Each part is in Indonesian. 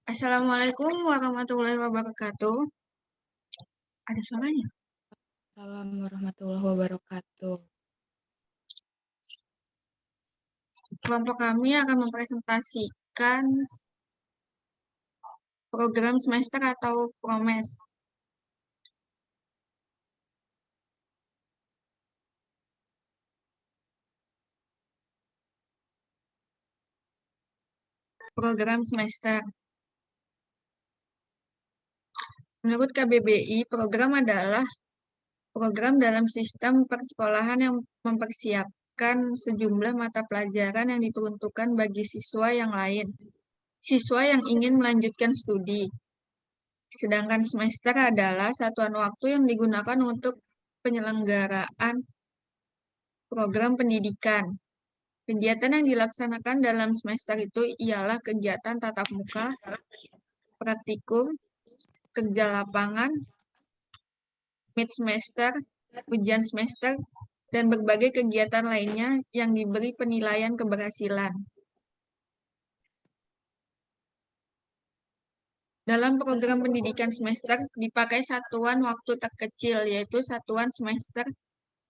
Assalamualaikum warahmatullahi wabarakatuh. Ada suaranya? Assalamualaikum warahmatullahi wabarakatuh. Kelompok kami akan mempresentasikan program semester atau PROMES. Program semester. Menurut KBBI, program adalah program dalam sistem persekolahan yang mempersiapkan sejumlah mata pelajaran yang diperuntukkan bagi siswa yang lain. Siswa yang ingin melanjutkan studi. Sedangkan semester adalah satuan waktu yang digunakan untuk penyelenggaraan program pendidikan. Kegiatan yang dilaksanakan dalam semester itu ialah kegiatan tatap muka, praktikum, kerja lapangan, mid semester, ujian semester, dan berbagai kegiatan lainnya yang diberi penilaian keberhasilan. Dalam program pendidikan semester dipakai satuan waktu terkecil, yaitu satuan semester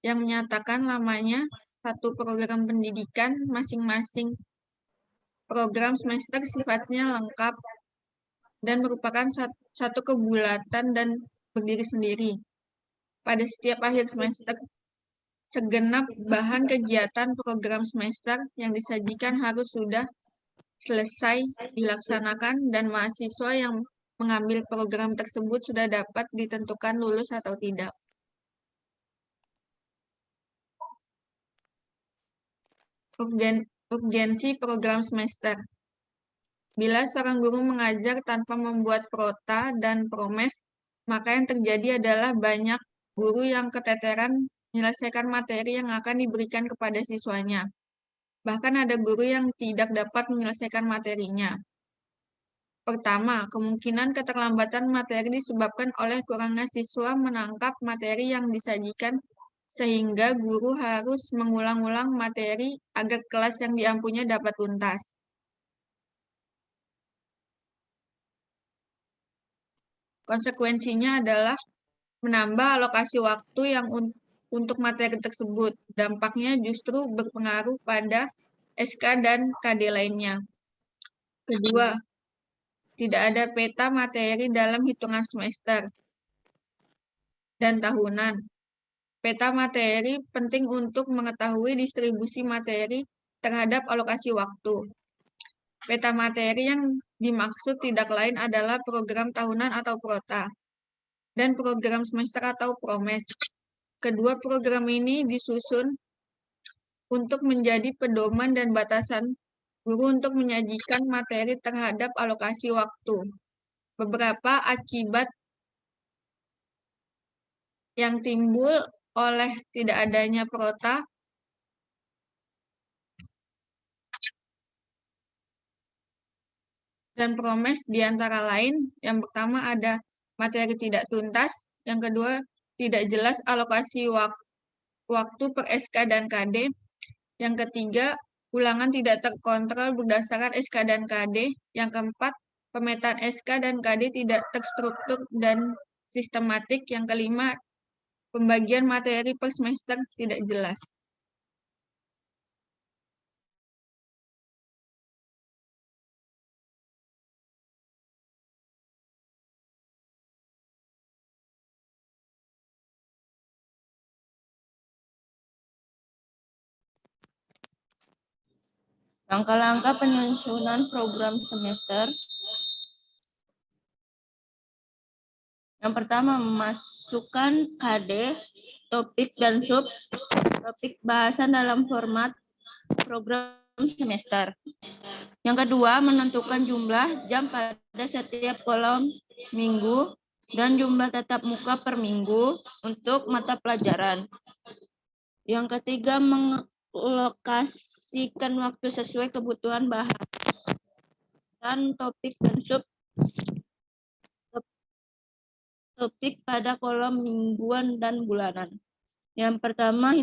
yang menyatakan lamanya satu program pendidikan masing-masing. Program semester sifatnya lengkap dan merupakan satu kebulatan dan berdiri sendiri. Pada setiap akhir semester, segenap bahan kegiatan program semester yang disajikan harus sudah selesai dilaksanakan dan mahasiswa yang mengambil program tersebut sudah dapat ditentukan lulus atau tidak. Urgensi program semester. Bila seorang guru mengajar tanpa membuat prota dan promes, maka yang terjadi adalah banyak guru yang keteteran menyelesaikan materi yang akan diberikan kepada siswanya. Bahkan ada guru yang tidak dapat menyelesaikan materinya. Pertama, kemungkinan keterlambatan materi disebabkan oleh kurangnya siswa menangkap materi yang disajikan sehingga guru harus mengulang-ulang materi agar kelas yang diampunya dapat tuntas. Konsekuensinya adalah menambah alokasi waktu yang untuk materi tersebut. Dampaknya justru berpengaruh pada SK dan KD lainnya. Kedua, tidak ada peta materi dalam hitungan semester dan tahunan. Peta materi penting untuk mengetahui distribusi materi terhadap alokasi waktu. Peta materi yang dimaksud tidak lain adalah program tahunan atau prota dan program semester atau promes. Kedua program ini disusun untuk menjadi pedoman dan batasan guru untuk menyajikan materi terhadap alokasi waktu. Beberapa akibat yang timbul oleh tidak adanya prota dan promes diantara lain, yang pertama ada materi tidak tuntas, yang kedua tidak jelas alokasi waktu per SK dan KD, yang ketiga ulangan tidak terkontrol berdasarkan SK dan KD, yang keempat pemetaan SK dan KD tidak terstruktur dan sistematik, yang kelima pembagian materi per semester tidak jelas. Langkah-langkah penyusunan program semester. Yang pertama, memasukkan KD, topik dan sub topik bahasan dalam format program semester. Yang kedua, menentukan jumlah jam pada setiap kolom minggu dan jumlah tatap muka per minggu untuk mata pelajaran. Yang ketiga, mengalokasikan waktu sesuai kebutuhan bahasan, topik dan sub topik pada kolom mingguan dan bulanan. Yang pertama,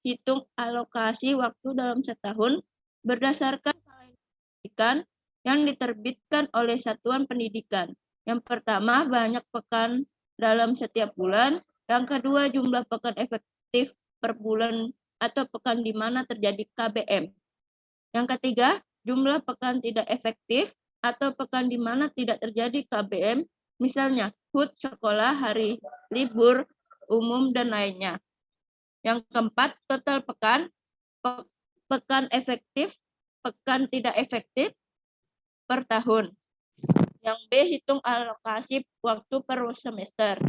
hitung alokasi waktu dalam setahun berdasarkan pendidikan yang diterbitkan oleh satuan pendidikan. Yang pertama, banyak pekan dalam setiap bulan. Yang kedua, jumlah pekan efektif per bulan atau pekan di mana terjadi KBM. Yang ketiga, jumlah pekan tidak efektif atau pekan di mana tidak terjadi KBM, misalnya HUT sekolah, hari libur umum, dan lainnya. Yang keempat, total pekan, pekan efektif, pekan tidak efektif per tahun. Yang B, hitung alokasi waktu per semester.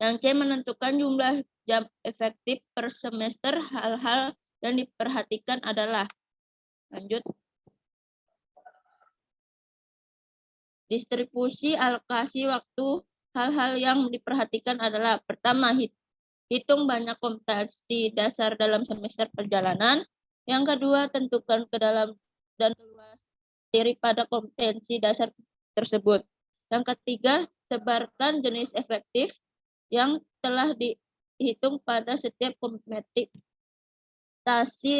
Yang C, menentukan jumlah jam efektif per semester. Hal-hal yang diperhatikan adalah, lanjut, distribusi alokasi waktu. Hal-hal yang diperhatikan adalah, pertama, hitung banyak kompetensi dasar dalam semester perjalanan. Yang kedua, tentukan ke dalam dan luas daripada kompetensi dasar tersebut. Yang ketiga, sebarkan jenis efektif yang telah dihitung pada setiap kompetensi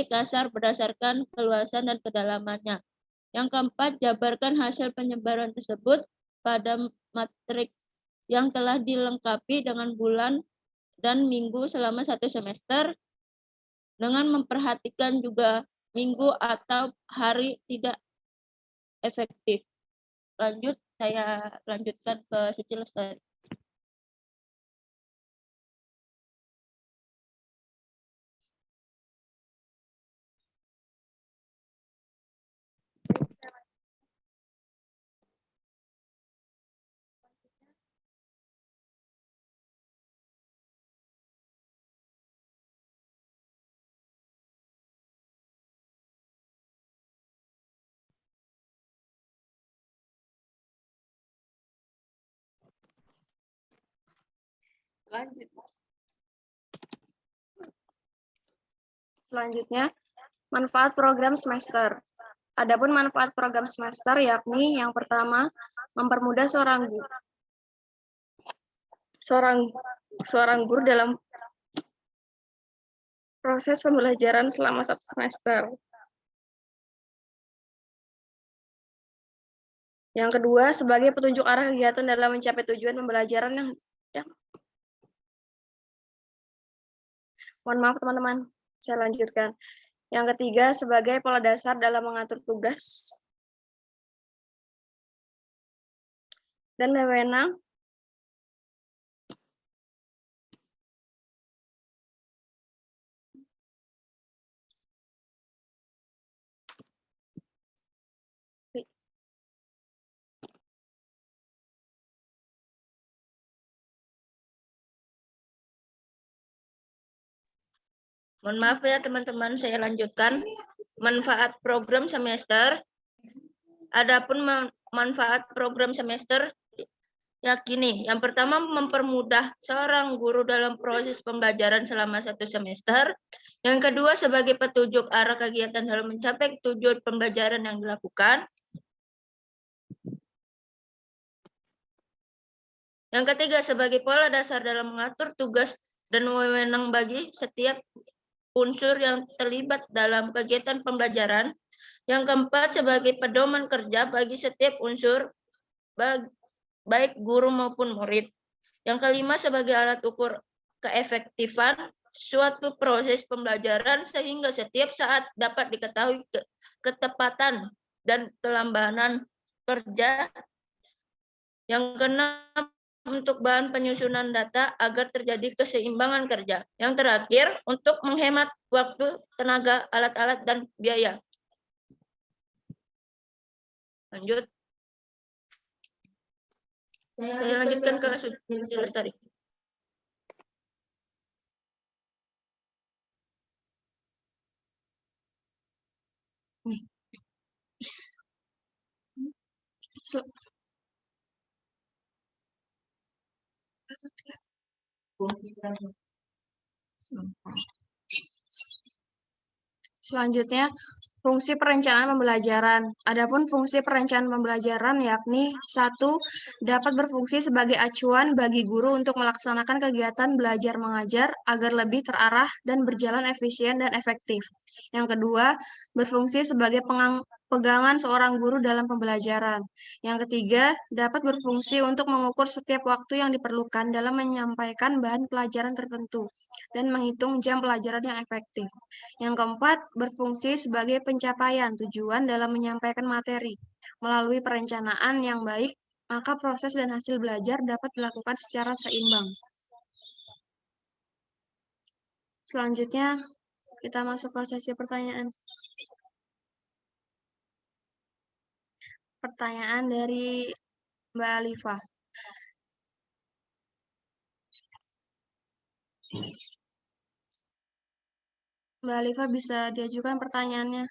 dasar berdasarkan keluasan dan kedalamannya. Yang keempat, jabarkan hasil penyebaran tersebut pada matriks yang telah dilengkapi dengan bulan dan minggu selama satu semester, dengan memperhatikan juga minggu atau hari tidak efektif. Lanjut, saya lanjutkan ke Suci Lestari. Selanjutnya, manfaat program semester. Adapun manfaat program semester yakni yang pertama, mempermudah seorang guru dalam proses pembelajaran selama satu semester. Yang kedua, sebagai petunjuk arah kegiatan dalam mencapai tujuan pembelajaran yang mohon maaf teman-teman, saya lanjutkan. Yang ketiga, sebagai pola dasar dalam mengatur tugas dan wewenang Mohon maaf ya teman-teman, saya lanjutkan. Manfaat program semester. Adapun manfaat program semester yakni, yang pertama, mempermudah seorang guru dalam proses pembelajaran selama satu semester. Yang kedua, sebagai petunjuk arah kegiatan dalam mencapai tujuan pembelajaran yang dilakukan. Yang ketiga, sebagai pola dasar dalam mengatur tugas dan wewenang bagi setiap unsur yang terlibat dalam kegiatan pembelajaran. Yang keempat, sebagai pedoman kerja bagi setiap unsur, baik guru maupun murid. Yang kelima, sebagai alat ukur keefektifan suatu proses pembelajaran sehingga setiap saat dapat diketahui ketepatan dan kelambanan kerja. Yang keenam, untuk bahan penyusunan data agar terjadi keseimbangan kerja. Yang terakhir, untuk menghemat waktu, tenaga, alat-alat, dan biaya. Lanjut. Saya lanjutkan ke Suci Lestari. Selanjutnya, Fungsi perencanaan pembelajaran. Adapun fungsi perencanaan pembelajaran yakni 1. Dapat berfungsi sebagai acuan bagi guru untuk melaksanakan kegiatan belajar mengajar agar lebih terarah dan berjalan efisien dan efektif. Yang kedua, berfungsi sebagai pegangan seorang guru dalam pembelajaran. Yang ketiga, dapat berfungsi untuk mengukur setiap waktu yang diperlukan dalam menyampaikan bahan pelajaran tertentu dan menghitung jam pelajaran yang efektif. Yang keempat, berfungsi sebagai pencapaian tujuan dalam menyampaikan materi. Melalui perencanaan yang baik, maka proses dan hasil belajar dapat dilakukan secara seimbang. Selanjutnya, kita masuk ke sesi pertanyaan. Pertanyaan dari Mbak Alifah. Mbak Alifah bisa diajukan pertanyaannya.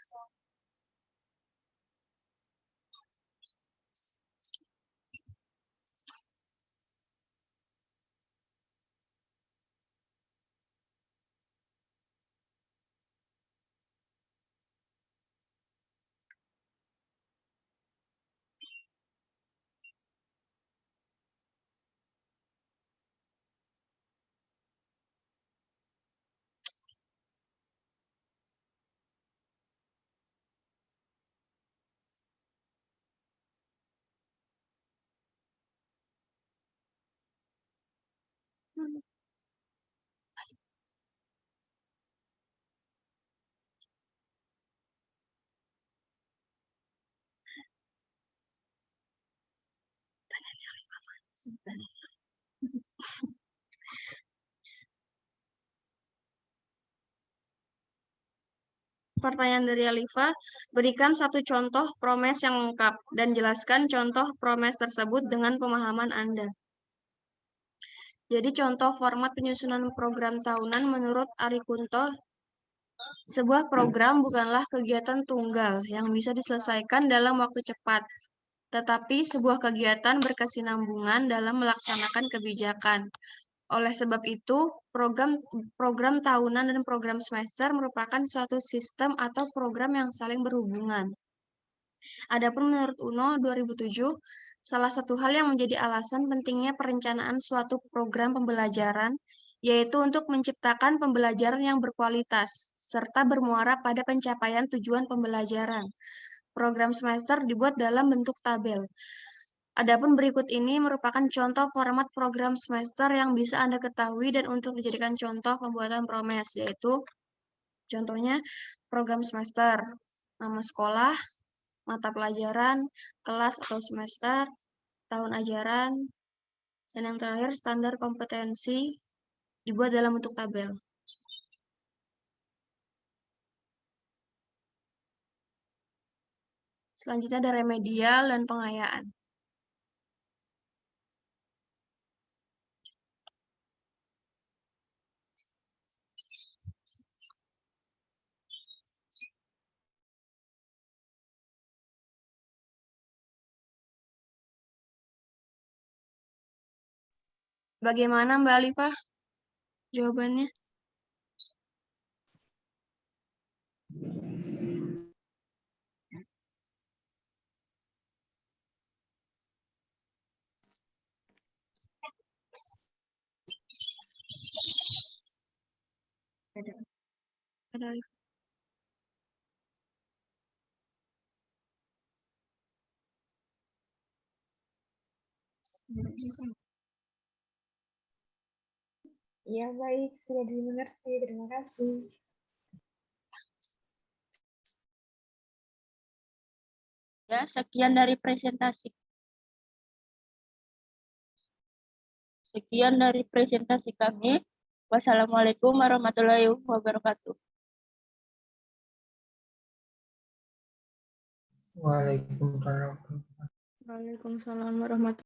Pertanyaan dari Alifah, berikan satu contoh promes yang lengkap dan jelaskan contoh promes tersebut dengan pemahaman Anda. Jadi contoh format penyusunan program tahunan menurut Ari Kunto, sebuah program bukanlah kegiatan tunggal yang bisa diselesaikan dalam waktu cepat, tetapi sebuah kegiatan berkesinambungan dalam melaksanakan kebijakan. Oleh sebab itu, program tahunan dan program semester merupakan suatu sistem atau program yang saling berhubungan. Adapun menurut UNO 2007, salah satu hal yang menjadi alasan pentingnya perencanaan suatu program pembelajaran yaitu untuk menciptakan pembelajaran yang berkualitas serta bermuara pada pencapaian tujuan pembelajaran. Program semester dibuat dalam bentuk tabel. Adapun berikut ini merupakan contoh format program semester yang bisa Anda ketahui dan untuk dijadikan contoh pembuatan promes, yaitu contohnya program semester, nama sekolah, mata pelajaran, kelas atau semester, tahun ajaran, dan yang terakhir standar kompetensi dibuat dalam bentuk tabel. Selanjutnya ada remedial dan pengayaan. Bagaimana Mbak Alifah jawabannya? Ada Alifah. Ya, baik. Sudah dimengerti. Terima kasih. Ya, sekian dari presentasi. Sekian dari presentasi kami. Wassalamualaikum warahmatullahi wabarakatuh. Waalaikumsalam. Waalaikumsalam warahmatullahi wabarakatuh.